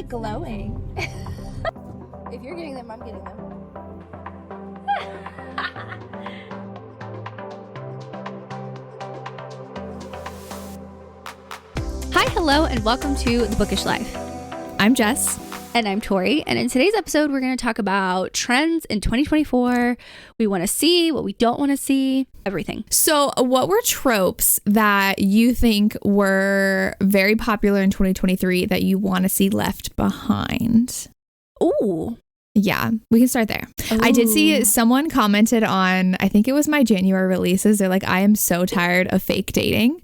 like glowing. If you're getting them, I'm getting them. Hi, hello, and welcome to The Bookish Life. I'm Jess. And I'm Tori. And in today's episode, we're going to talk about trends in 2024. We want to see, what we don't want to see, everything. So what were tropes that you think were very popular in 2023 that you want to see left behind? Ooh. Yeah, we can start there. Ooh. I did see someone commented on, I think it was my January releases. They're like, I am so tired of fake dating.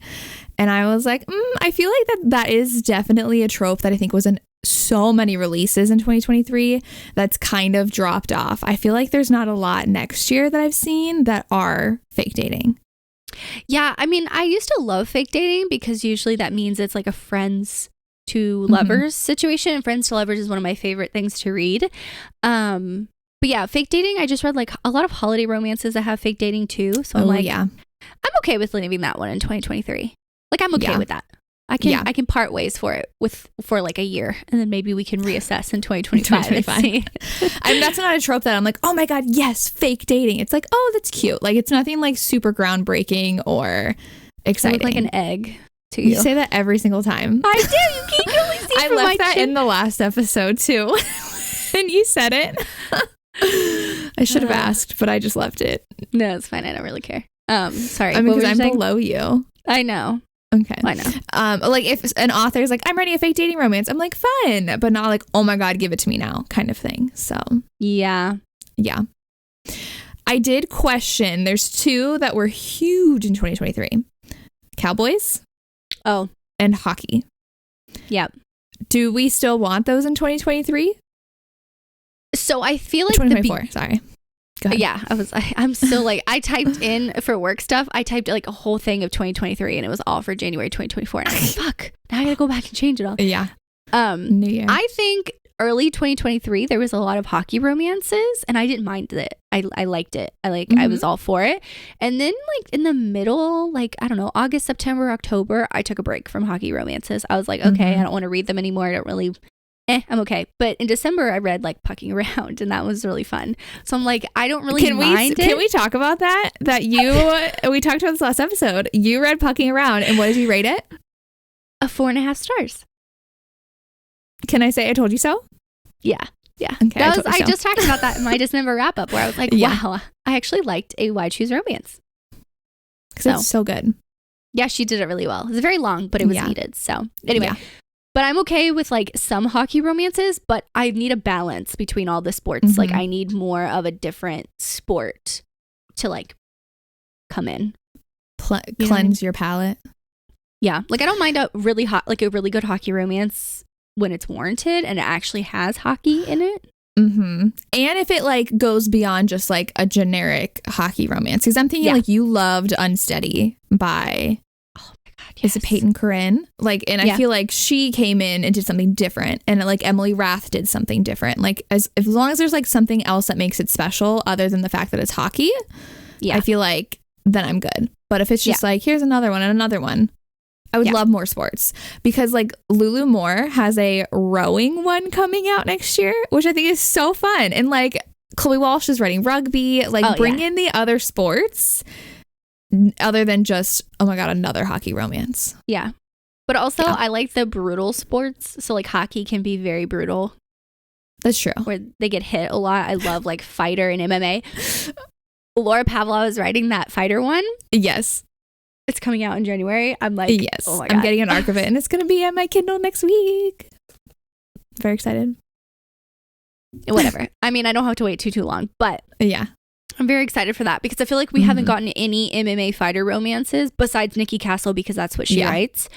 And I was like, I feel like that is definitely a trope that I think was in so many releases in 2023 that's kind of dropped off. I feel like there's not a lot next year that I've seen that are fake dating. Yeah, I mean, I used to love fake dating because usually that means it's like a friends to lovers situation. And friends to lovers is one of my favorite things to read. But yeah, fake dating, I just read like a lot of holiday romances that have fake dating too. So I'm I'm okay with leaving that one in 2023. Like, I'm okay with that. I can part ways for like a year, and then maybe we can reassess in 2025. And see. That's not a trope that I'm like, oh my God, yes, fake dating. It's like, oh, that's cute. Like, it's nothing like super groundbreaking or exciting. I look like an egg to you. You say that every single time. I do. You can only see I from left my that chin. in the last episode too. And you said it. I should have asked, but I just left it. No, it's fine. I don't really care. Sorry. I mean, because I'm below you. I know. Okay. I know. Like if an author is like, I'm writing a fake dating romance, I'm like, fun, but not like, oh my God, give it to me now kind of thing. So yeah. I did question, there's two that were huge in 2023. Cowboys. Oh. And hockey. Yep. Do we still want those in 2023? So I feel like 2024, sorry. Go ahead. Yeah, I'm still like, I typed in for work stuff, I typed like a whole thing of 2023 and it was all for January 2024. And I was like, fuck, now I gotta go back and change it all. Yeah. New year. I think early 2023, there was a lot of hockey romances and I didn't mind it. I liked it. I was all for it. And then like in the middle, like, I don't know, August, September, October, I took a break from hockey romances. I was like, okay, I don't want to read them anymore. I don't really... I'm okay. But in December, I read like Pucking Around and that was really fun. So I'm like, I don't really mind it. Can we talk about that? We talked about this last episode. You read Pucking Around and what did you rate it? 4.5 stars. Can I say I told you so? Yeah. Okay. I just talked about that in my December wrap up where I was like, wow, I actually liked a Why Choose Romance. Because it's so good. Yeah, she did it really well. It was very long, but it was needed. So anyway. But I'm okay with like some hockey romances, but I need a balance between all the sports. Like I need more of a different sport to like come in. Cleanse your palate. Yeah. Like I don't mind a really good hockey romance when it's warranted and it actually has hockey in it. And if it like goes beyond just like a generic hockey romance. Because I'm thinking like you loved Unsteady by... Is it Peyton Corinne? Like, and I feel like she came in and did something different, and like Emily Rath did something different. Like, as long as there's like something else that makes it special, other than the fact that it's hockey, I feel like then I'm good. But if it's just like here's another one and another one, I would love more sports because like Lulu Moore has a rowing one coming out next year, which I think is so fun, and like Chloe Walsh is writing rugby. Like, bring in the other sports. Other than just, oh my God, another hockey romance. Yeah. But also, I like the brutal sports. So, like, hockey can be very brutal. That's true. Where they get hit a lot. I love, like, fighter and MMA. Laura Pavlov is writing that fighter one. Yes. It's coming out in January. I'm like, yes. Oh my God. I'm getting an arc of it, and it's going to be on my Kindle next week. Very excited. Whatever. I mean, I don't have to wait too long, but... Yeah. I'm very excited for that because I feel like we haven't gotten any MMA fighter romances besides Nikki Castle because that's what she writes.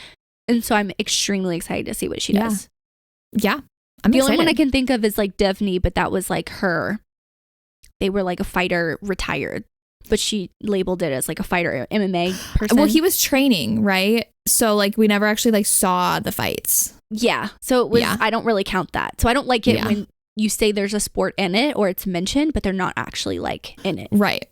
And so I'm extremely excited to see what she does. Yeah. The only one I can think of is like Daphne, but that was like her. They were like a fighter retired, but she labeled it as like a fighter MMA person. Well, he was training, right? So like we never actually like saw the fights. Yeah. So it was, I don't really count that. So I don't like it when you say there's a sport in it or it's mentioned, but they're not actually like in it. Right.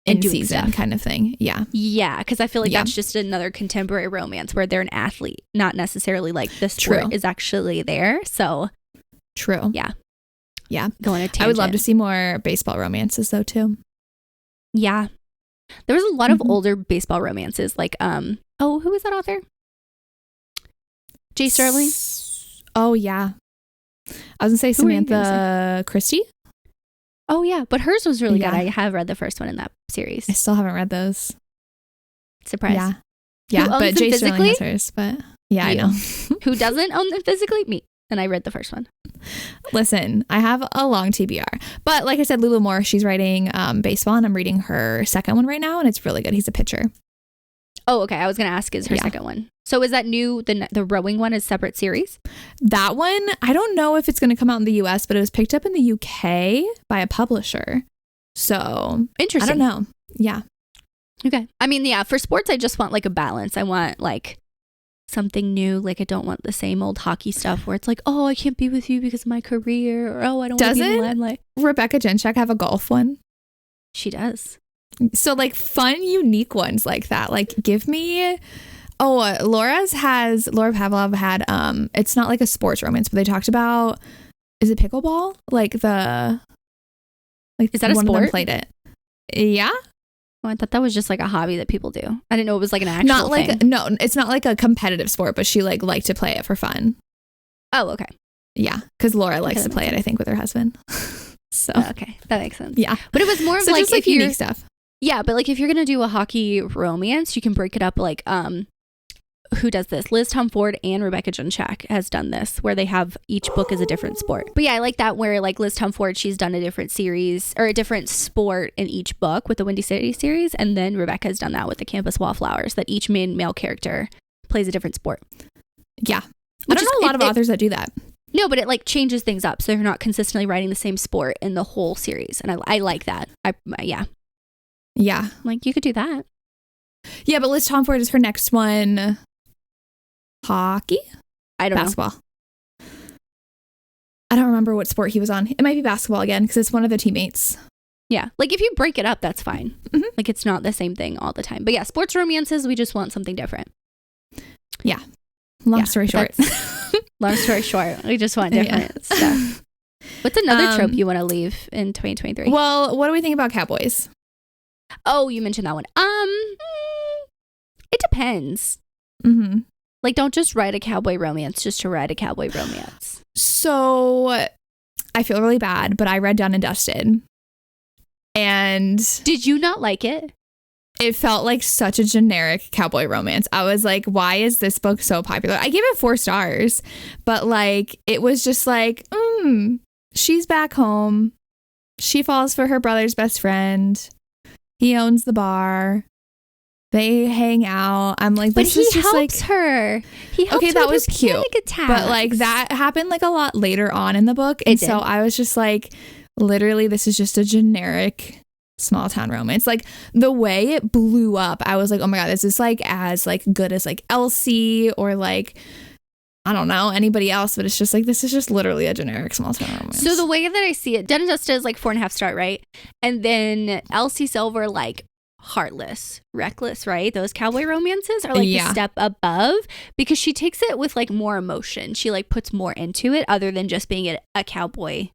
In season stuff. Kind of thing. Yeah. Yeah. Because I feel like that's just another contemporary romance where they're an athlete, not necessarily like the sport is actually there. So True. Yeah. Yeah. Go on a tangent. I would love to see more baseball romances though too. Yeah. There was a lot of older baseball romances, like who was that author? J. Sterling. Oh yeah. I was gonna say Samantha Christie. Oh yeah, but hers was really good. Yeah. I have read the first one in that series. I still haven't read those. Surprise. Yeah. Yeah, but J. Sterling has hers, but yeah, I know. Who doesn't own them physically? Me. And I read the first one. Listen, I have a long TBR. But like I said, Lulu Moore, she's writing baseball, and I'm reading her second one right now, and it's really good. He's a pitcher. Oh, okay. I was going to ask, is her second one. So is that new? The rowing one is separate series? That one, I don't know if it's going to come out in the US, but it was picked up in the UK by a publisher. So interesting. I don't know. Yeah. Okay. I mean, yeah, for sports, I just want like a balance. I want like something new. Like I don't want the same old hockey stuff where it's like, oh, I can't be with you because of my career, or oh, I don't want to be in the limelight. Rebecca Jenchak have a golf one? She does. So like fun, unique ones like that. Like give me. Oh, Laura Pavlov had it's not like a sports romance, but they talked about, is it pickleball? Like is that a sport? Of them played it. Yeah. Oh, I thought that was just like a hobby that people do. I didn't know it was like an actual thing. No, it's not like a competitive sport, but she liked to play it for fun. Oh, okay. Yeah, because Laura likes to play it, I think, with her husband. So okay, that makes sense. Yeah, but it was more of so like just like unique stuff. Yeah, but like if you're gonna do a hockey romance, you can break it up like who does this? Liz Tom Ford and Rebecca Jenchak has done this, where they have each book is a different sport. But yeah, I like that where like Liz Tom Ford, she's done a different series or a different sport in each book with the Windy City series, and then Rebecca's done that with the Campus Wallflowers, that each main male character plays a different sport. Yeah, I don't know a lot of authors that do that. No, but it like changes things up, so you're not consistently writing the same sport in the whole series, and I like that. Yeah, like you could do that. Yeah, but Liz Tom Ford is her next one. Hockey? I don't know. Basketball. I don't remember what sport he was on. It might be basketball again because it's one of the teammates. Yeah. Like if you break it up, that's fine. Mm-hmm. Like it's not the same thing all the time. But yeah, sports romances, we just want something different. Yeah. Long story short. Long story short. We just want different stuff. What's another trope you want to leave in 2023? Well, what do we think about cowboys? Oh, you mentioned that one. It depends. Mm-hmm. Like, don't just write a cowboy romance just to write a cowboy romance. So, I feel really bad, but I read Done and Dusted. And... Did you not like it? It felt like such a generic cowboy romance. I was like, why is this book so popular? I gave it 4 stars, but like, it was just like, she's back home. She falls for her brother's best friend. He owns the bar. They hang out. I'm like, this is just like... But he helps her. He helps her. Okay, that was cute. Attacks. But like that happened like a lot later on in the book. And so I was just like, literally, this is just a generic small town romance. Like the way it blew up, I was like, oh my God, this is like as like good as like Elsie or like, I don't know, anybody else. But it's just like, this is just literally a generic small town romance. So the way that I see it, Done and Dusted is like 4.5 star, right? And then Elsie Silver, like, heartless, reckless, right? Those cowboy romances are like the step above because she takes it with like more emotion. She like puts more into it other than just being a cowboy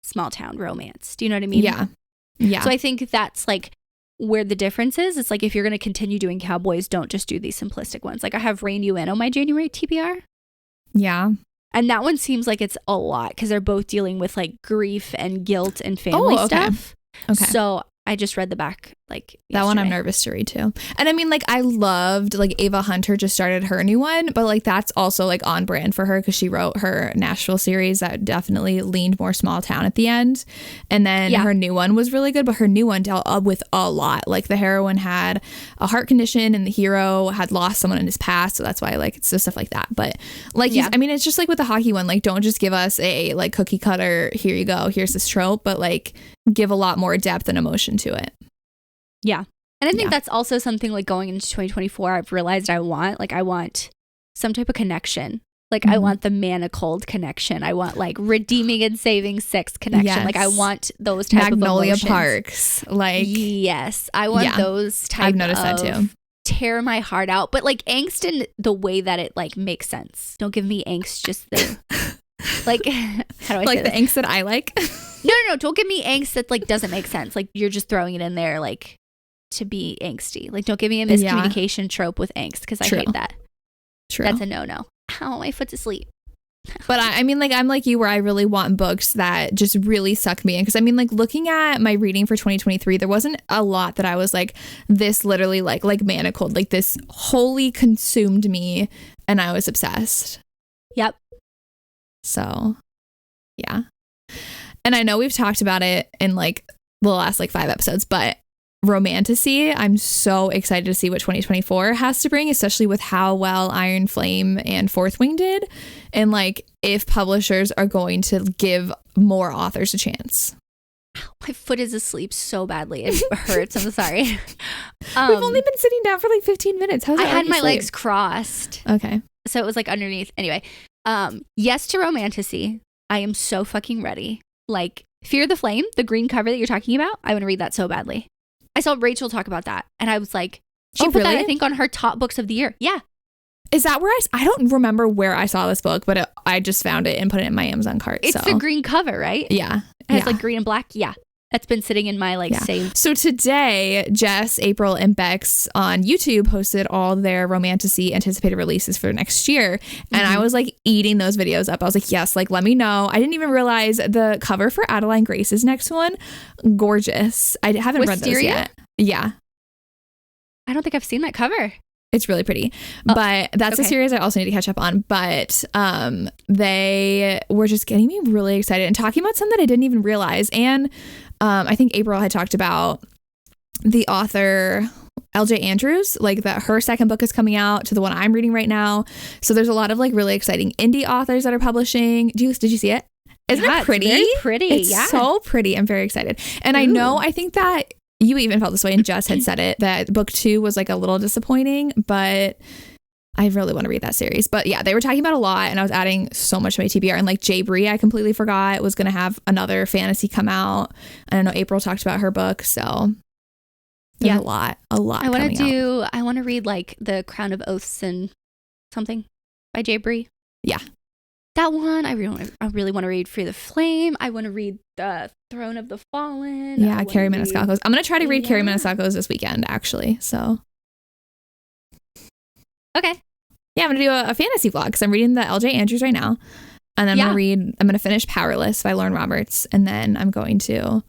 small town romance. Do you know what I mean? Yeah. Yeah. So I think that's like where the difference is. It's like if you're going to continue doing cowboys, don't just do these simplistic ones. Like I have Rain You In on my January TBR. Yeah. And that one seems like it's a lot because they're both dealing with like grief and guilt and family stuff. Okay. So I just read the back like yesterday. That one I'm nervous to read too. And I mean, like I loved like Ava Hunter just started her new one, but like that's also like on brand for her because she wrote her Nashville series that definitely leaned more small town at the end. And then her new one was really good, but her new one dealt with a lot. Like the heroine had a heart condition and the hero had lost someone in his past, so that's why like it's stuff like that. But like I mean, it's just like with the hockey one, like don't just give us a like cookie cutter, here you go, here's this trope, but like give a lot more depth and emotion to it. Yeah. And I think that's also something like going into 2024, I've realized I want some type of connection. Like I want the manacled connection. I want like redeeming and saving sex connection. Yes. Like I want those type Magnolia of emotions. Parks. Like yes. I want those type I've noticed that too. Tear my heart out. But like angst in the way that it like makes sense. Don't give me angst just the like how how do I like say the this? angst that I like. No. Don't give me angst that like doesn't make sense. Like you're just throwing it in there like to be angsty. Like don't give me a miscommunication trope with angst because I hate that. True. That's a no. Ow, my foot's asleep. But I mean, like, I'm like you where I really want books that just really suck me in. Because I mean, like, looking at my reading for 2023, there wasn't a lot that I was like, this literally like manacled. Like this wholly consumed me and I was obsessed. Yep. So, yeah. And I know we've talked about it in like the last like 5 episodes, but Romantasy, I'm so excited to see what 2024 has to bring, especially with how well Iron Flame and Fourth Wing did, and like if publishers are going to give more authors a chance. My foot is asleep so badly. It hurts. I'm sorry. We've only been sitting down for like 15 minutes. I had my legs crossed. Okay. So it was like underneath. Anyway, yes to Romantasy. I am so fucking ready. Like Fear the Flame, the green cover that you're talking about. I want to read that so badly. I saw Rachel talk about that and I was like, she put that I think on her top books of the year. Yeah. Is that where I don't remember where I saw this book, but I just found it and put it in my Amazon cart. It's the green cover, right? Yeah. It has like green and black. Yeah. That's been sitting in my saved. So today, Jess, April, and Bex on YouTube posted all their Romantasy anticipated releases for next year. And I was like eating those videos up. I was like, yes, like let me know. I didn't even realize the cover for Adeline Grace's next one. Gorgeous. I haven't read those yet. Yeah. I don't think I've seen that cover. It's really pretty. But that's a series I also need to catch up on. But they were just getting me really excited and talking about some that I didn't even realize. And I think April had talked about the author LJ Andrews, like that her second book is coming out to the one I'm reading right now. So there's a lot of like really exciting indie authors that are publishing. Did you see it? Isn't it pretty? It's very pretty. It's so pretty. I'm very excited. And I think that you even felt this way, and Jess had said it, that book 2 was like a little disappointing, but I really want to read that series. But yeah, they were talking about a lot and I was adding so much to my TBR. And like Jay Bree, I completely forgot was going to have another fantasy come out. And I know April talked about her book. So there's a lot I want to read like The Crown of Oaths and something by Jay Bree. Yeah. That one, I really want to read Free the Flame. I want to read The Throne of the Fallen. Yeah, Carrie Maniscalco's. I'm going to try to read Carrie Maniscalco's this weekend, actually. So. Okay. Yeah, I'm going to do a fantasy vlog because I'm reading the LJ Andrews right now. And then I'm going to finish Powerless by Lauren Roberts. And then I'm going to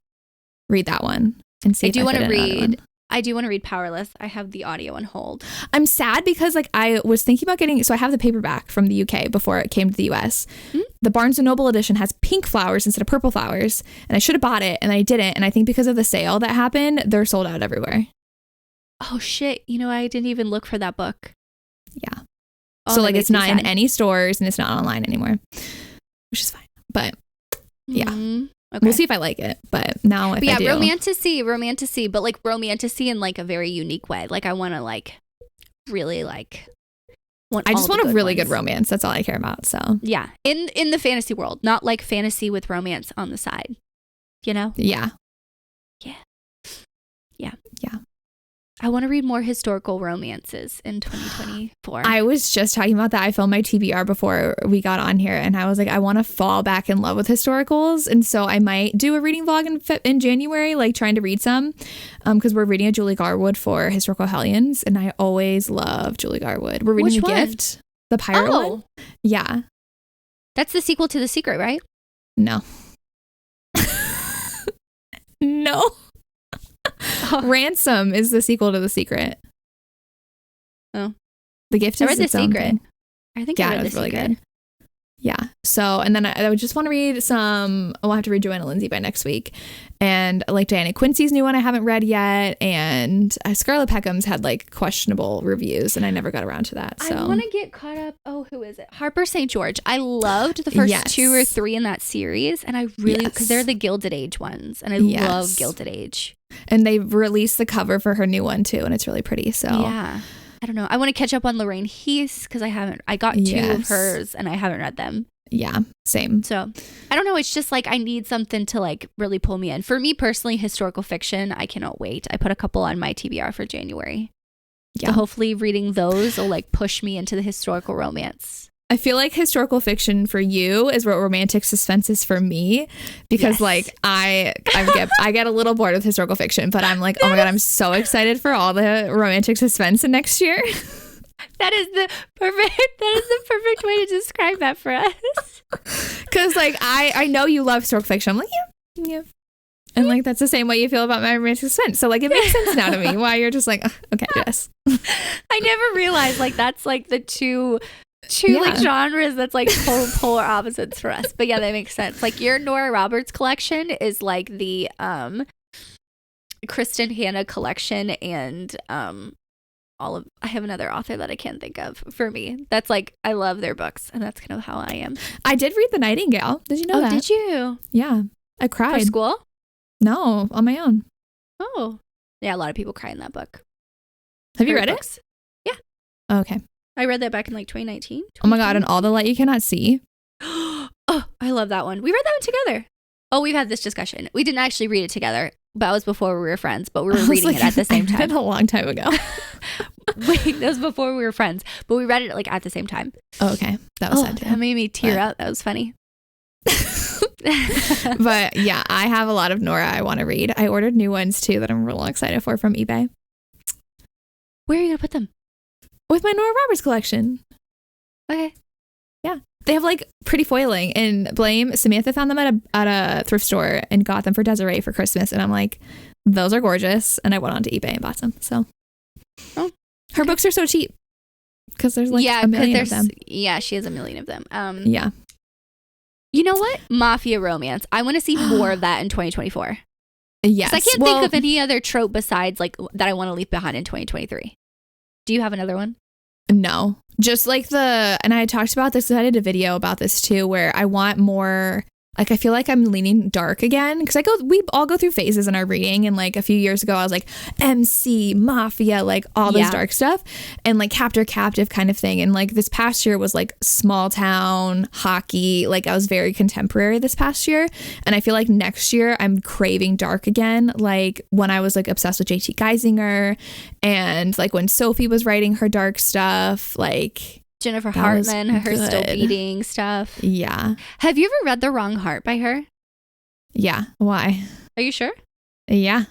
read that one and see if I do want to read. I do want to read Powerless. I have the audio on hold. I'm sad because like I was thinking about getting, so I have the paperback from the UK before it came to the US. The Barnes & Noble edition has pink flowers instead of purple flowers. And I should have bought it and I didn't. And I think because of the sale that happened, they're sold out everywhere. Oh shit. I didn't even look for that book. Yeah. So like it's not in any stores and it's not online anymore, which is fine. But yeah. Okay. We'll see if I like it, but now if I do. Romantasy, but like romantasy in like a very unique way. Like I want to like really like I just want a really good romance. That's all I care about. So yeah, in the fantasy world, not like fantasy with romance on the side. Yeah. Yeah. I want to read more historical romances in 2024. I was just talking about that. I filmed my TBR before we got on here and I was like, I want to fall back in love with historicals. And so I might do a reading vlog in January, like trying to read some because we're reading a Julie Garwood for Historical Hellions. And I always love Julie Garwood. We're reading The Gift, the pirate one. Yeah. That's the sequel to The Secret, right? No. No. Ransom is the sequel to The Secret. Oh. The Gift is its own thing. I think I read The Secret. Good. Yeah. So, and then I would just want to read I'll have to read Joanna Lindsay by next week. And like Diana Quincy's new one I haven't read yet. And Scarlett Peckham's had like questionable reviews and I never got around to that. So I want to get caught up. Oh, who is it? Harper St. George. I loved the first 2 or 3 in that series. And I really, because they're the Gilded Age ones. And I love Gilded Age. And they released the cover for her new one too. And it's really pretty. So yeah. I don't know. I want to catch up on Lorraine Heath because I got 2 of hers and I haven't read them. Yeah, same. So I don't know. It's just like I need something to like really pull me in. For me personally, historical fiction, I cannot wait. I put a couple on my TBR for January. Yeah. So hopefully reading those will like push me into the historical romance I feel like historical fiction for you is what romantic suspense is for me, because like I get a little bored with historical fiction, but I'm like, oh my God, I'm so excited for all the romantic suspense in next year. That is the perfect way to describe that for us. Because like I know you love historical fiction. I'm like, yeah. And like that's the same way you feel about my romantic suspense. So like it makes sense now to me why you're just like, okay, yes. I never realized like that's like the two like genres that's like polar opposites for us. But yeah, that makes sense. Like your Nora Roberts collection is like the Kristen Hanna collection, and I have another author that I can't think of for me. That's like I love their books, and that's kind of how I am. I did read The Nightingale. Did you know that? Did you? Yeah. I cried. For school? No, on my own. Oh. Yeah, a lot of people cry in that book. Have you read it? Yeah. Oh, okay. I read that back in like 2019. Oh my God, and All the Light You Cannot See. Oh, I love that one. We read that one together. Oh, we've had this discussion. We didn't actually read it together. That was before we were friends, but we were reading it at the same time. I read it a long time ago. Wait, that was before we were friends, but we read it like at the same time. Oh, okay. That was sad too. That made me tear up. That was funny. But yeah, I have a lot of Nora I want to read. I ordered new ones too that I'm real excited for from eBay. Where are you going to put them? With my Nora Roberts collection. Okay. Yeah. They have like pretty foiling, and Samantha found them at a thrift store and got them for Desiree for Christmas. And I'm like, those are gorgeous. And I went onto eBay and bought them. So her books are so cheap because there's like a million of them. Yeah, she has a million of them. Yeah. You know what? Mafia romance. I want to see more of that in 2024. Yes. I can't think of any other trope besides like that I want to leave behind in 2023. Do you have another one? No, just like and I talked about this, I did a video about this too, where I want more, like, I feel like I'm leaning dark again, because we all go through phases in our reading, and like a few years ago I was like MC, Mafia, like all this dark stuff, and like Captor Captive kind of thing, and like this past year was like small town hockey, like I was very contemporary this past year, and I feel like next year I'm craving dark again, like when I was like obsessed with JT Geisinger, and like when Sophie was writing her dark stuff, like Jennifer Hartman, her still beating stuff. Yeah. Have you ever read The Wrong Heart by her? Yeah. Why? Are you sure? Yeah.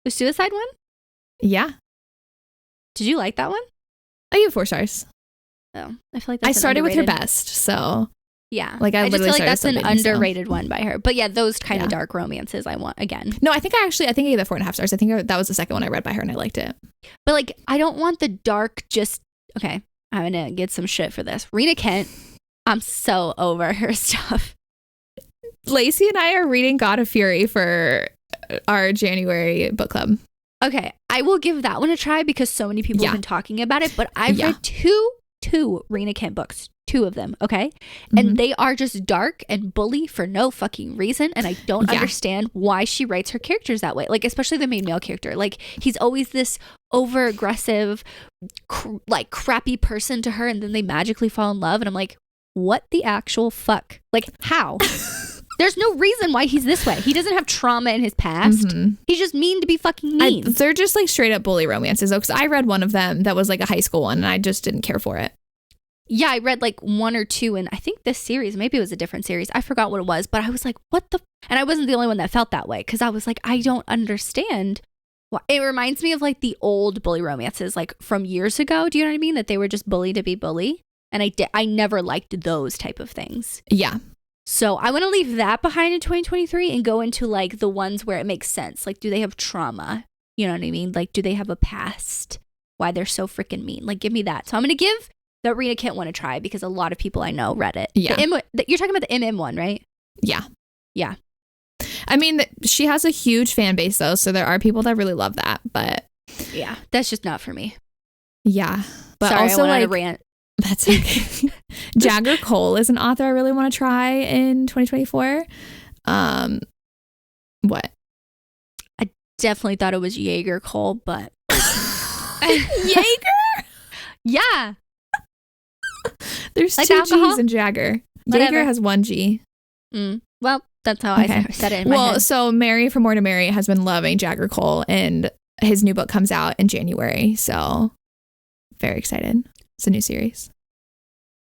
The suicide one? Yeah. Did you like that one? I give 4 stars. Oh, I feel like that's I started with her best, so yeah. Like I just feel like that's an underrated one by her. But yeah, those kind of dark romances I want again. No, I think I gave that 4.5 stars. I think that was the second one I read by her, and I liked it. But like, I don't want the dark. Okay. I'm going to get some shit for this. Rena Kent, I'm so over her stuff. Lacey and I are reading God of Fury for our January book club. Okay, I will give that one a try because so many people have been talking about it, but I've read two Rena Kent books, 2 of them, okay? And they are just dark and bully for no fucking reason, and I don't understand why she writes her characters that way. Like, especially the main male character. Like, he's always this over-aggressive, like, crappy person to her, and then they magically fall in love, and I'm like, what the actual fuck? Like, how? There's no reason why he's this way. He doesn't have trauma in his past. He's just mean to be fucking mean. They're just like straight up bully romances, though, because I read one of them that was like a high school one, and I just didn't care for it. Yeah, I read like 1 or 2 in I think this series. Maybe it was a different series. I forgot what it was, but I was like, what the? And I wasn't the only one that felt that way, because I was like, I don't understand. It reminds me of like the old bully romances, like from years ago. Do you know what I mean? That they were just bully to be bully. And I never liked those type of things. Yeah. So I want to leave that behind in 2023 and go into like the ones where it makes sense. Like, do they have trauma? You know what I mean? Like, do they have a past? Why they're so freaking mean? Like, give me that. So I'm going to give the Rena Kent one to try, because a lot of people I know read it. Yeah. You're talking about the MM one, right? Yeah. Yeah. I mean, she has a huge fan base, though, so there are people that really love that, but yeah, that's just not for me. Yeah. But sorry, also, I went on like, a rant. That's okay. Jagger Cole is an author I really want to try in 2024. What? I definitely thought it was Jaeger Cole, but Jaeger? Yeah. There's like 2 alcohol? G's in Jagger. Whatever. Jaeger has 1 G. Well, that's how I said it in my head. So Mary from More to Mary has been loving Jagger Cole, and his new book comes out in January. So very excited. It's a new series.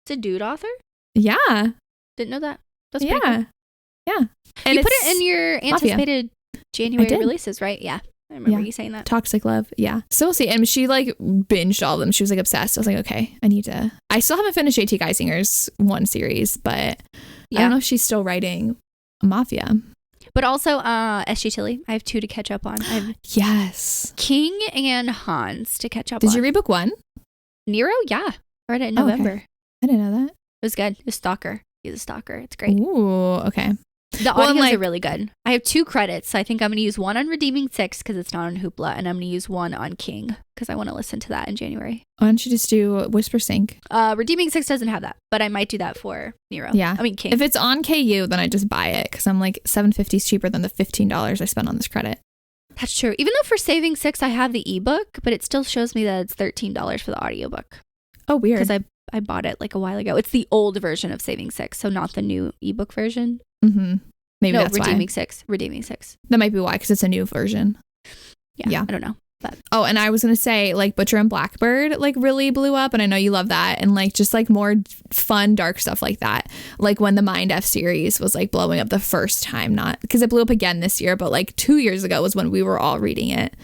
It's a dude author? Yeah. Didn't know that. That's pretty cool. Yeah. And you put it in your anticipated January releases, right? Yeah. I remember you saying that. Toxic Love. Yeah. So we'll see. And she like binged all of them. She was like obsessed. I was like, okay, I still haven't finished JT Geisinger's one series, but I don't know if she's still writing Mafia. But also S.G. Tilly. I have 2 to catch up on. Yes. King and Hans to catch up on. Did you read book 1? Nero? Yeah. I read it in November. Okay. I didn't know that. It was good. It was Stalker. He's a stalker. It's great. Ooh, okay. The audios are really good. I have 2 credits. So I think I'm going to use one on Redeeming 6 because it's not on Hoopla. And I'm going to use one on King because I want to listen to that in January. Why don't you just do Whisper Sync? Redeeming 6 doesn't have that, but I might do that for Nero. Yeah. I mean, King. If it's on KU, then I just buy it because I'm like $7.50 is cheaper than the $15 I spent on this credit. That's true. Even though for Saving 6, I have the ebook, but it still shows me that it's $13 for the audiobook. Oh, weird. Because I bought it like a while ago. It's the old version of Saving 6, so not the new ebook version. Mm-hmm. Maybe that's Redeeming why. Redeeming 6. That might be why, because it's a new version. Yeah. I don't know. But. Oh, and I was going to say, like, Butcher and Blackbird, like, really blew up. And I know you love that. And, like, just, like, more fun, dark stuff like that. Like, when the Mind F series was, like, blowing up the first time. Not because it blew up again this year, but, like, 2 years ago was when we were all reading it.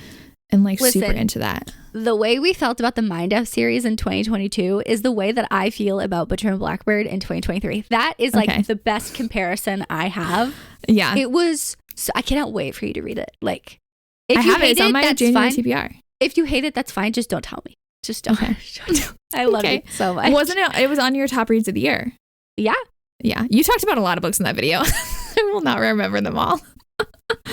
And, like, super into that. The way we felt about the Mind F series in 2022 is the way that I feel about Butcher and Blackbird in 2023. That is, like, the best comparison I have. Yeah. It was... So I cannot wait for you to read it. Like... If I have it. It's on my January TBR. If you hate it, that's fine. Just don't tell me. Just don't. Okay. I love it so much. Wasn't it? It was on your top reads of the year. Yeah. Yeah. You talked about a lot of books in that video. I will not remember them all.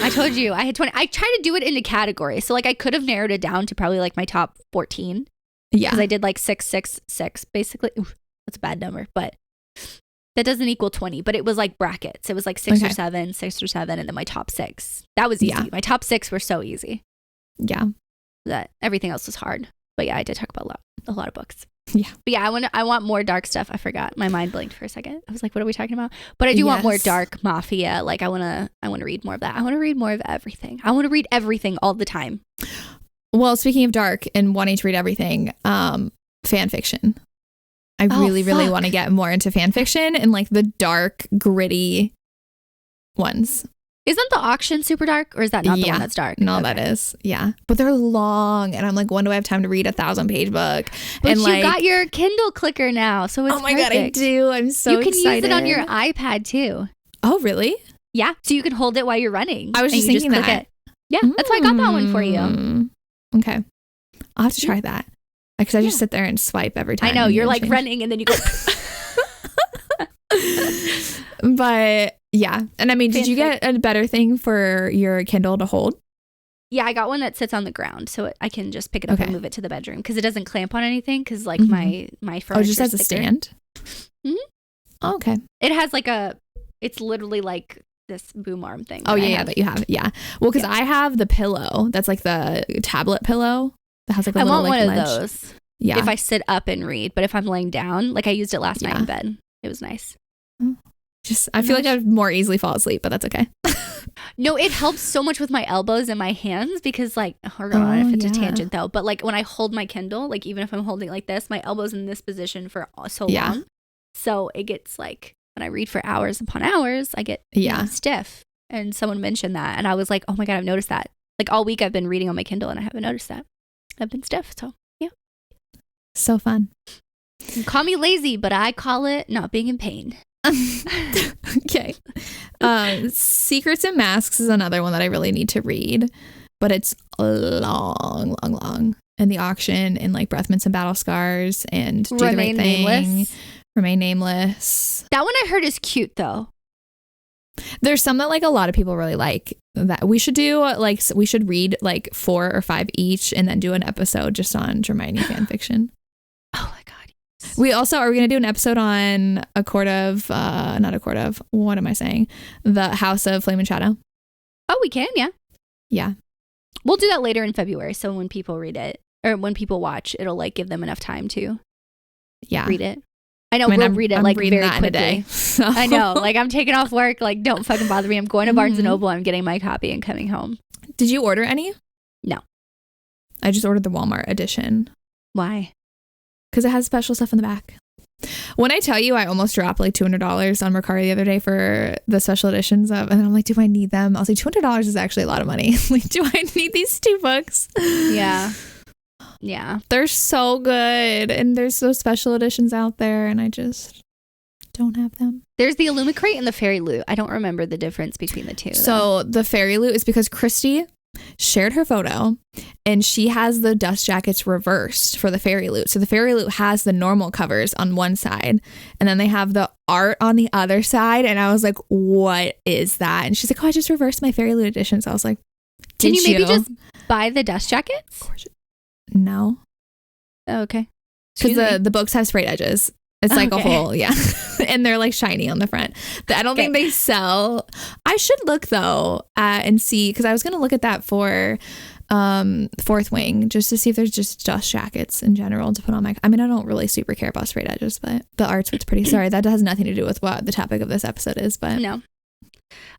I told you I had 20. I tried to do it into categories. So like I could have narrowed it down to probably like my top 14. Yeah. Because I did like 6, 6, 6 basically. Ooh, that's a bad number, but that doesn't equal 20, but it was like brackets. It was like 6 or 7, 6 or 7, and then my top 6. That was easy. My top 6 were so easy. Yeah. That everything else was hard. But yeah, I did talk about a lot of books. Yeah. But yeah, I want more dark stuff. I forgot. My mind blinked for a second. I was like, what are we talking about? But I do want more dark mafia. Like I want to read more of that. I want to read more of everything. I want to read everything all the time. Well, speaking of dark and wanting to read everything, fan fiction. I really want to get more into fan fiction and like the dark, gritty ones. Isn't the auction super dark, or is that not the one that's dark? No, that is. Yeah. But they're long. And I'm like, when do I have time to read a 1,000-page book? But and you got your Kindle clicker now, so it's my God, I do. I'm so excited. You can use it on your iPad too. Oh, really? Yeah. So you can hold it while you're running. I was just thinking that. Yeah, that's why I got that one for you. Okay. I'll have to try that. Because I just sit there and swipe every time. I know. You're like running and then you go. But yeah. And I mean, did you get a better thing for your Kindle to hold? Yeah, I got one that sits on the ground. So I can just pick it up and move it to the bedroom. Because it doesn't clamp on anything. Because like my furniture. Oh, just has a stand? Mm-hmm. Oh, okay. It has like it's literally like this boom arm thing. Oh, yeah, that you have. Yeah. Well, because I have the pillow. That's like the tablet pillow. That has like a little, I want one ledge. of those. Yeah. If I sit up and read. But if I'm laying down, like I used it last night in bed. It was nice. I feel like I'd more easily fall asleep, but that's okay. No, it helps so much with my elbows and my hands because like, hold on, if it's a tangent though, but like when I hold my Kindle, like even if I'm holding it like this, my elbow's in this position for so long. So it gets like, when I read for hours upon hours, I get stiff. And someone mentioned that. And I was like, oh my God, I've noticed that. Like all week I've been reading on my Kindle and I haven't noticed that. I've been stiff. So yeah. So fun. You call me lazy, but I call it not being in pain. Okay. Secrets and Masks is another one that I really need to read, but it's long. And the auction and like Breath Mints and Battle Scars and Do the Right Thing. Remain Nameless. That one I heard is cute though. There's some that like a lot of people really like that we should do. Like we should read like 4 or 5 each and then do an episode just on Hermione fan fiction. Oh my God. We also are we going to do an episode on what am I saying? The House of Flame and Shadow. Oh, we can. Yeah. Yeah. We'll do that later in February. So when people read it or when people watch, it'll like give them enough time to read it. I know we'll read it like very quickly. A day, so. I know. Like I'm taking off work. Like don't fucking bother me. I'm going to Barnes and Noble. I'm getting my copy and coming home. Did you order any? No. I just ordered the Walmart edition. Why? Because it has special stuff in the back. When I tell you, I almost dropped like $200 on Mercari the other day for the special editions of, and I'm like, do I need them? I was like, $200 is actually a lot of money. Like, do I need these 2 books? Yeah. They're so good, and there's those special editions out there, and I just don't have them. There's the Illumicrate and the Fairy Loot. I don't remember the difference between the two. So the Fairy Loot is because Christy shared her photo, and she has the dust jackets reversed for the Fairy Loot. So the Fairy Loot has the normal covers on one side, and then they have the art on the other side. And I was like, what is that? And she's like, oh, I just reversed my Fairy Loot edition. So I was like, can you maybe just buy the dust jackets? No. Oh, okay. Because the books have sprayed edges. It's like a whole, and they're like shiny on the front. I don't think they sell. I should look though and see, because I was going to look at that for Fourth Wing, just to see if there's just dust jackets in general to put on my, I mean, I don't really super care about sprayed edges, but the art's what's pretty, sorry, that has nothing to do with what the topic of this episode is, but. No.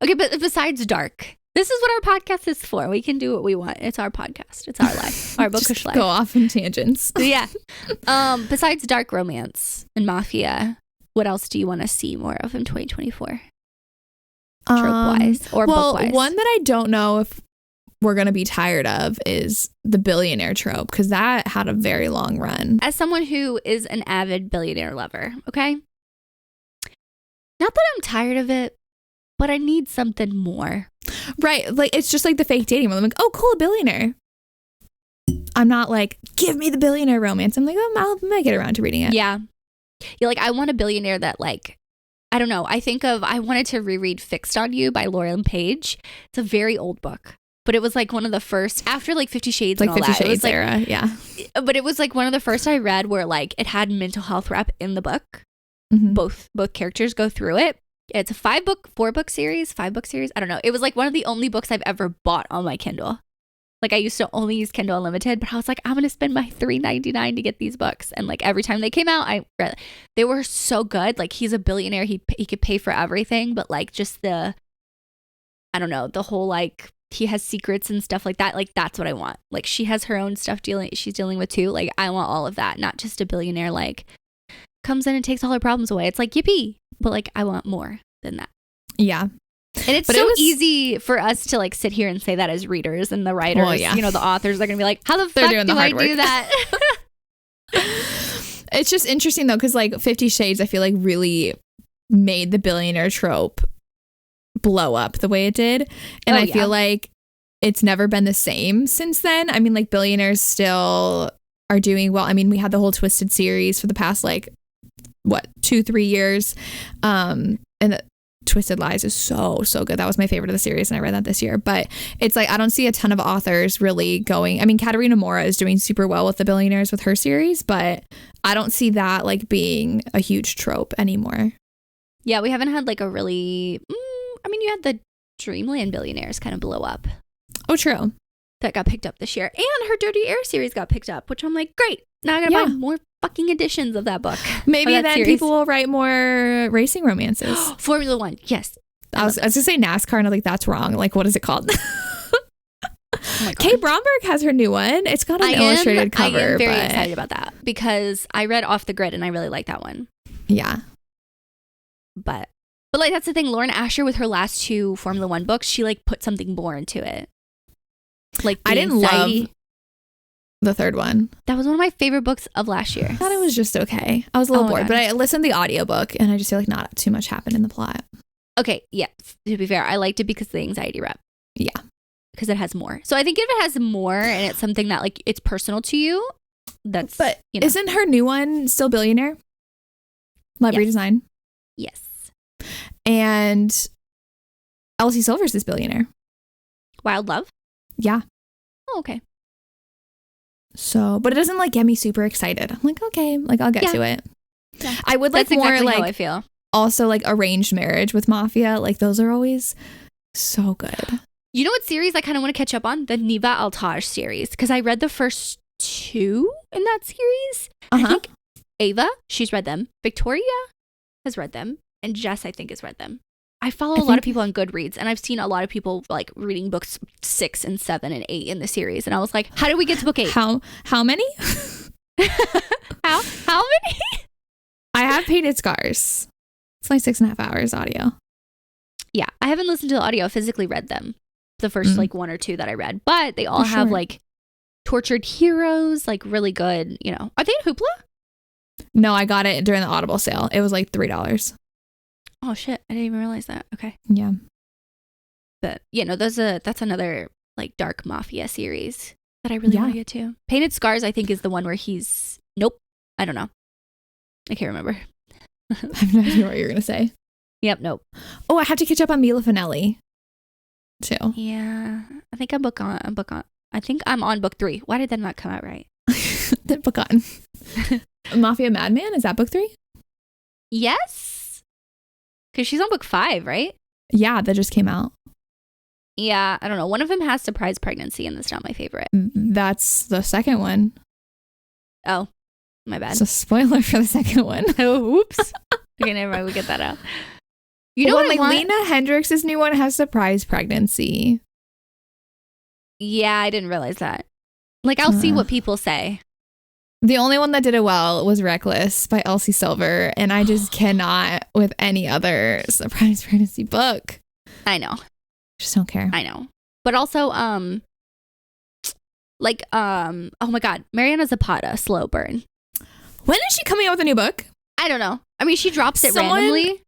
Okay, but besides dark, this is what our podcast is for. We can do what we want. It's our podcast. It's our life. Our bookish life. Go off in tangents. Yeah. Besides dark romance and mafia, what else do you want to see more of in 2024? Trope-wise or book-wise? One that I don't know if we're going to be tired of is the billionaire trope, because that had a very long run. As someone who is an avid billionaire lover, okay? Not that I'm tired of it, but I need something more. Right. Like, it's just like the fake dating. I'm like, oh, cool, a billionaire. I'm not like, give me the billionaire romance. I'm like, oh, I might get around to reading it. Yeah. You're like, I want a billionaire that, like, I don't know. I wanted to reread Fixed on You by Lauren Page. It's a very old book, but it was like one of the first, after like 50 Shades like and all 50 that. Shades era, yeah. But it was like one of the first I read where like it had mental health rep in the book. Mm-hmm. Both characters go through it. It's a 5-book series. I don't know. It was like one of the only books I've ever bought on my Kindle. Like I used to only use Kindle Unlimited, but I was like, I'm going to spend my $3.99 to get these books. And like every time they came out, I read. They were so good. Like he's a billionaire. He could pay for everything, but like just the, I don't know, the whole like he has secrets and stuff like that. Like that's what I want. Like she has her own stuff she's dealing with too. Like I want all of that, not just a billionaire like comes in and takes all her problems away. It's like yippee, but like I want more than that. Yeah. And it's easy for us to like sit here and say that as readers, and the writers, you know, the authors are going to be like, how the fuck do I do that? It's just interesting though, because like 50 Shades, I feel like really made the billionaire trope blow up the way it did. And I feel like it's never been the same since then. I mean, like billionaires still are doing well. I mean, we had the whole Twisted series for the past like, 2-3 years. And Twisted Lies is so good. That was my favorite of the series, and I read that this year. But it's like I don't see a ton of authors really going. I mean, Katerina Mora is doing super well with the billionaires with her series, but I don't see that like being a huge trope anymore. Yeah, we haven't had like a really. I mean, you had the Dreamland billionaires kind of blow up. Oh, true. That got picked up this year, and her Dirty Air series got picked up, which I'm like, great. Now I gotta buy more fucking editions of that book. Maybe then series. People will write more racing romances. Formula One, yes. I was gonna say NASCAR, and I'm like, that's wrong. Like, what is it called? Oh Kay Bromberg has her new one. It's got an illustrated cover. I am very excited about that because I read Off the Grid and I really like that one. Yeah. But like that's the thing. Lauren Asher with her last 2 Formula One books, she like put something more into it. Like I didn't love the third one. That was one of my favorite books of last year. I thought it was just okay. I was a little bored, but I listened to the audiobook and I just feel like not too much happened in the plot. Okay, yeah. To be fair, I liked it because of the anxiety rep. Yeah. Because it has more. So I think if it has more and it's something that like it's personal to you, that's But isn't her new one still Billionaire? Love Redesign? Yes. And Elsie Silvers is Billionaire. Wild Love? Yeah. Oh, okay. So, but it doesn't like get me super excited. I'm like, okay, like I'll get to it. Yeah. I would like more exactly like how I feel. Also like Arranged Marriage with Mafia. Like those are always so good. You know what series I kind of want to catch up on? The Neva Altaj series. Because I read the first 2 in that series. I think Ava, she's read them. Victoria has read them. And Jess, I think, has read them. I follow a lot of people on Goodreads, and I've seen a lot of people like reading books 6 and 7 and 8 in the series. And I was like, how did we get to book 8? How many? How many? I have Painted Scars. It's like 6.5 hours audio. Yeah, I haven't listened to the audio. I physically read them. The first like one or two that I read. But they all have like tortured heroes, like really good, you know. Are they in Hoopla? No, I got it during the Audible sale. It was like $3. Oh shit, I didn't even realize that. Okay. Yeah. But you know, that's another like dark mafia series that I really want to get to. Painted Scars, I think, is the one where he's I don't know. I can't remember. I have no idea what you're gonna say. Yep, nope. Oh, I have to catch up on Mila Finelli too. Yeah. I think I think I'm on book 3. Why did that not come out right? Book on. Mafia Madman, is that book 3? Yes. Because she's on book 5, right? Yeah, that just came out. Yeah, I don't know. One of them has surprise pregnancy, and that's not my favorite. That's the second one. Oh, my bad. It's a spoiler for the second one. Oh, oops. Okay, never mind. We get that out. You know what? Like Lena Hendricks' new one has surprise pregnancy. Yeah, I didn't realize that. Like, I'll see what people say. The only one that did it well was Reckless by Elsie Silver, and I just cannot with any other surprise pregnancy book. I know. Just don't care. I know. But also, oh my God, Marietta Zapata, Slow Burn. When is she coming out with a new book? I don't know. I mean, she drops it randomly.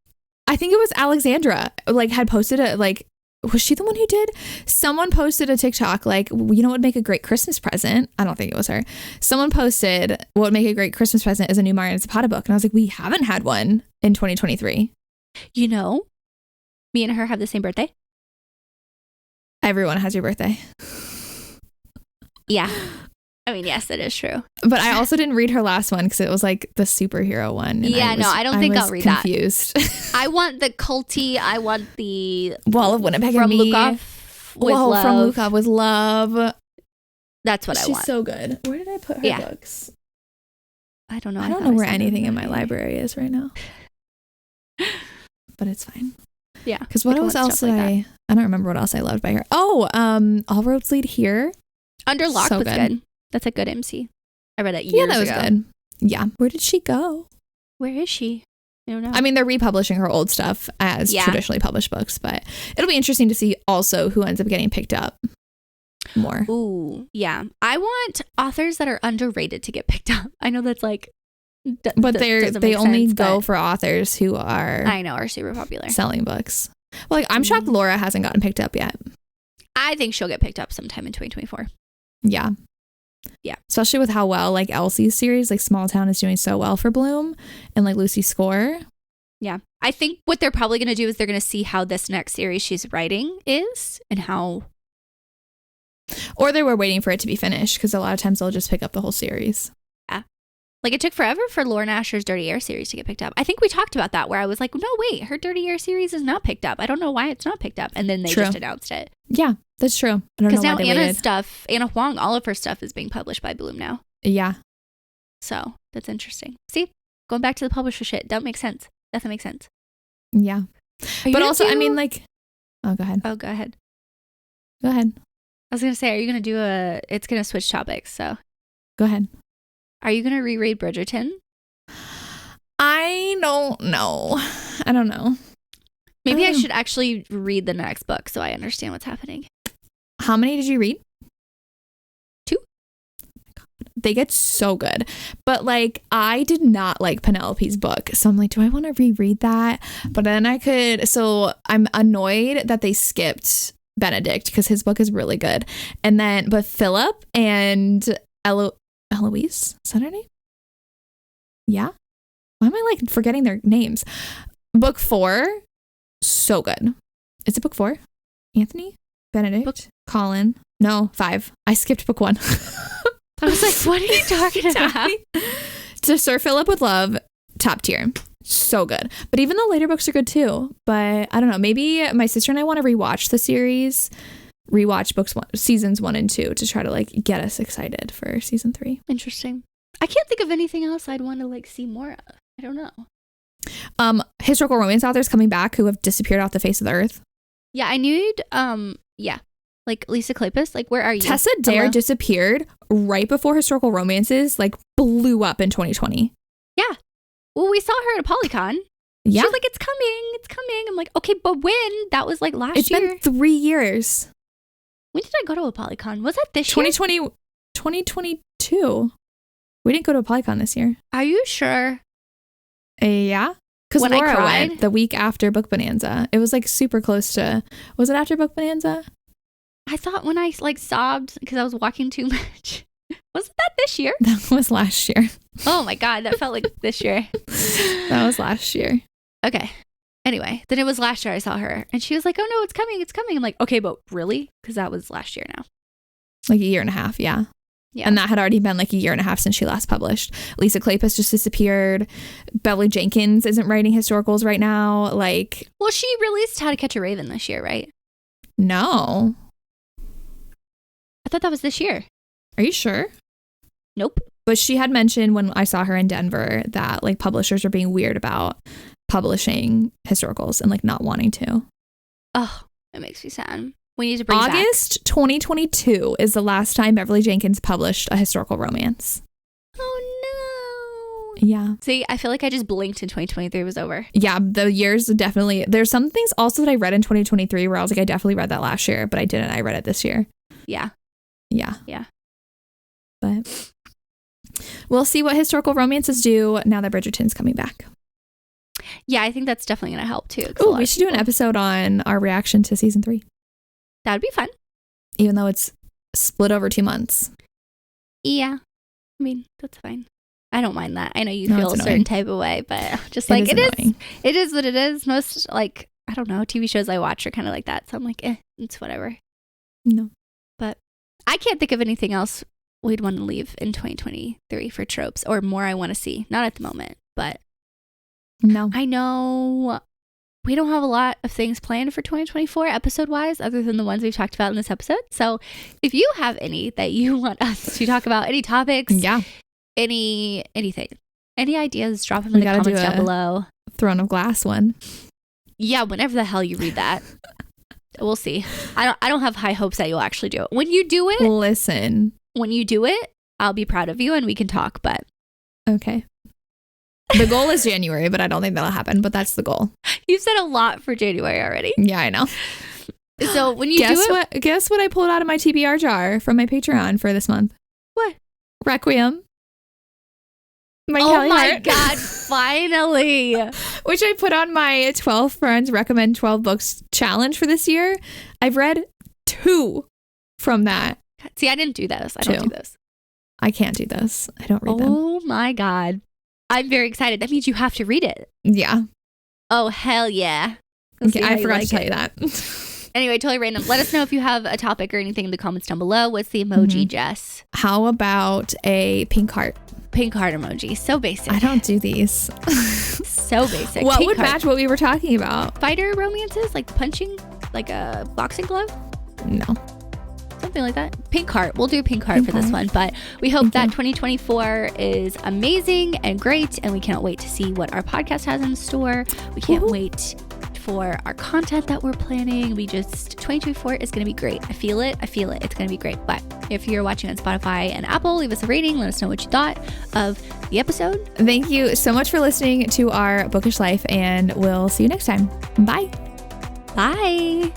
I think it was Alexandra, like, had posted a, like, was she the one who did? Someone posted a TikTok, like, you know what would make a great Christmas present? I don't think it was her. Someone posted, what would make a great Christmas present is a new Marietta Zapata book. And I was like, we haven't had one in 2023. You know, me and her have the same birthday. Everyone has your birthday. Yeah. I mean, yes, that is true. But I also didn't read her last one because it was like the superhero one. Yeah, I don't think I'll read confused. that. I want the culty. I want the Wall of Winnipeg from and Me. Lukov with love. From Lukov with love. That's what I want. She's so good. Where did I put her books? I don't know. I don't know where anything in my library is right now. But it's fine. Yeah. Because what else did I don't remember what else I loved by her. Oh, All Roads Lead Here. Under Lock was good. That's a good MC. I read that years ago. Yeah, that was good. Yeah. Where did she go? Where is she? I don't know. I mean, they're republishing her old stuff as traditionally published books, but it'll be interesting to see also who ends up getting picked up more. Ooh, yeah. I want authors that are underrated to get picked up. I know that's like... but they only go for authors who are... I know, are super popular. Selling books. Well, like, I'm shocked Laura hasn't gotten picked up yet. I think she'll get picked up sometime in 2024. Yeah. Yeah. Especially with how well, like, Elsie's series, like, Small Town is doing so well for Bloom, and, like, Lucy's Score. Yeah. I think what they're probably going to do is they're going to see how this next series she's writing is and how... Or they were waiting for it to be finished, because a lot of times they'll just pick up the whole series. Yeah. Like, it took forever for Lauren Asher's Dirty Air series to get picked up. I think we talked about that, where I was like, no, wait, her Dirty Air series is not picked up. I don't know why it's not picked up. And then they just announced it. Yeah, that's true. I don't know why they waited. Because now Anna Huang, all of her stuff is being published by Bloom now. Yeah. So, that's interesting. See? Going back to the publisher shit. Don't make sense. Doesn't make sense. Yeah. But also, I mean, like... Oh, go ahead. Oh, go ahead. Go ahead. I was going to say, are you going to do it's going to switch topics, so... Go ahead. Are you going to reread Bridgerton? I don't know. I don't know. Maybe I should actually read the next book so I understand what's happening. How many did you read? 2. Oh my God. They get so good. But, like, I did not like Penelope's book. So I'm like, do I want to reread that? But then I could. So I'm annoyed that they skipped Benedict because his book is really good. And then, but Philip and Eloise, is that her name? Yeah. Why am I like forgetting their names? Book 4, so good. Is it book 4? Anthony? Benedict? Colin? No, 5. I skipped book 1. I was like, what are you talking about? To Sir Philip with Love, top tier. So good. But even the later books are good too. But I don't know. Maybe my sister and I want to rewatch the series. Rewatch seasons 1 and 2 to try to like get us excited for season 3. Interesting. I can't think of anything else I'd want to like see more of. I don't know. Historical romance authors coming back who have disappeared off the face of the earth. Yeah, I need like Lisa Kleypas. Like, where are you? Tessa Dare disappeared right before historical romances like blew up in 2020. Yeah. Well, we saw her at a Polycon. Yeah. She's like, it's coming. I'm like, okay, but when? That was like last year. It's been 3 years. When did I go to a Polycon? Was that this year? 2022. We didn't go to a Polycon this year. Are you sure? Yeah. Because When Laura I cried? went the week after Book Bonanza. It was like super close to, was it after Book Bonanza? I thought when I like sobbed because I was walking too much. Wasn't that this year? That was last year. Oh my God, that felt like this year. That was last year. Okay. Anyway, then it was last year I saw her and she was like, oh no, it's coming. I'm like, okay, but really? Because that was last year now. Like a year and a half, yeah. Yeah. And that had already been like a year and a half since she last published. Lisa Kleypas just disappeared. Beverly Jenkins isn't writing historicals right now. Like, well, she released How to Catch a Raven this year, right? no. I thought that was this year. Are you sure? Nope. But she had mentioned when I saw her in Denver that like publishers are being weird about publishing historicals and like not wanting to. Oh, that makes me sad. We need to bring August 2022 is the last time Beverly Jenkins published a historical romance. Oh no. Yeah. See, I feel like I just blinked and 2023 was over. Yeah, the years definitely. There's some things also that I read in 2023 where I was like, I definitely read that last year, but I didn't. I read it this year. Yeah. Yeah. Yeah. But we'll see what historical romances do now that Bridgerton's coming back. Yeah, I think that's definitely going to help too. Oh, we should do an episode on our reaction to season 3. That would be fun. Even though it's split over 2 months. Yeah. I mean, that's fine. I don't mind that. I know you feel a certain annoying. type of way, but just It like is it annoying. is what it is. Most like, I don't know, TV shows I watch are kind of like that. So I'm like, it's whatever. No. But I can't think of anything else we'd want to leave in 2023 for tropes or more I want to see. Not at the moment, but No. I know we don't have a lot of things planned for 2024 episode wise other than the ones we've talked about in this episode. So if you have any that you want us to talk about, any topics, Yeah. anything, any ideas, drop them in the comments down below. Throne of Glass one. Yeah, whenever the hell you read that. We'll see. I don't have high hopes that you'll actually do it. When you do it, I'll be proud of you and we can talk, but okay. The goal is January, but I don't think that'll happen, but that's the goal. You've said a lot for January already. Yeah, I know. So when you Guess what I pulled out of my TBR jar from my Patreon for this month? What? Requiem. Oh my God, finally. Which I put on my 12 friends recommend 12 books challenge for this year. I've read 2 from that. See, I didn't do those. I don't do those. I can't do those. I don't read them. Oh my God. I'm very excited. That means you have to read it. Yeah. Oh, hell yeah. Okay, I forgot to tell you that. Anyway, totally random. Let us know if you have a topic or anything in the comments down below. What's the emoji, Jess? How about a pink heart? Pink heart emoji. So basic. I don't do these. So basic. What pink would heart. match what we were talking about? Fighter romances? Like punching? Like a boxing glove? No. Something like that. Pink heart. We'll do a pink heart for this one. But we hope that 2024 is amazing and great. And we cannot wait to see what our podcast has in store. We can't wait for our content that we're planning. 2024 is going to be great. I feel it. It's going to be great. But if you're watching on Spotify and Apple, leave us a rating. Let us know what you thought of the episode. Thank you so much for listening to our Bookish Life, and we'll see you next time. Bye. Bye.